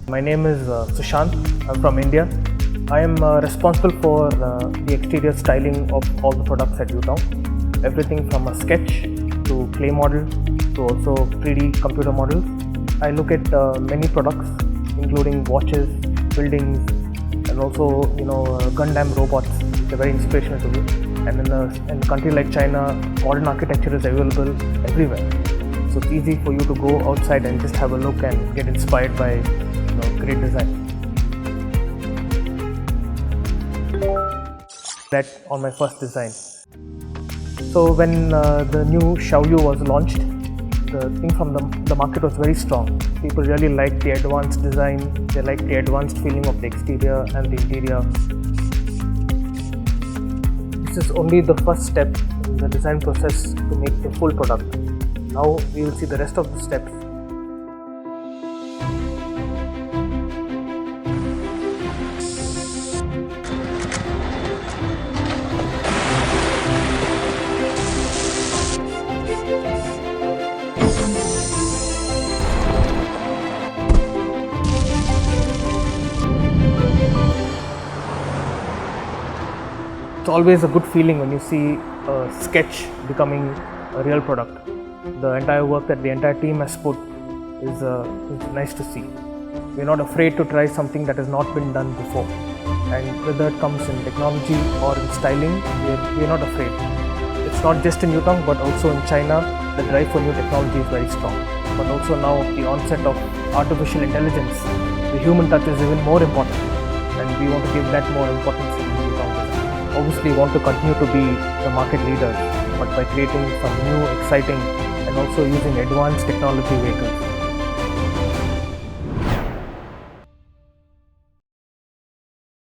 My name is Sushanth. I'm from India. I am responsible for the exterior styling of all the products at Yutong. Everything from a sketch to clay model to also 3D computer models. I look at many products including watches, buildings, and also Gundam robots. They're very inspirational to me. And in a country like China, modern architecture is available everywhere. So it's easy for you to go outside and just have a look and get inspired by great design. That on my first design. So when the new Xiaoyu was launched, the thing from the market was very strong. People really liked the advanced design, they liked the advanced feeling of the exterior and the interior. This is only the first step in the design process to make the full product. Now we will see the rest of the steps. It's always a good feeling when you see a sketch becoming a real product. The entire work that the entire team has put is nice to see. We're not afraid to try something that has not been done before. And whether it comes in technology or in styling, we're not afraid. It's not just in Yutong but also in China, the drive for new technology is very strong. But also now the onset of artificial intelligence, the human touch is even more important. And we want to give that more importance in Yutong design. Obviously, we want to continue to be the market leader, but by creating some new, exciting, and also using advanced technology vehicles.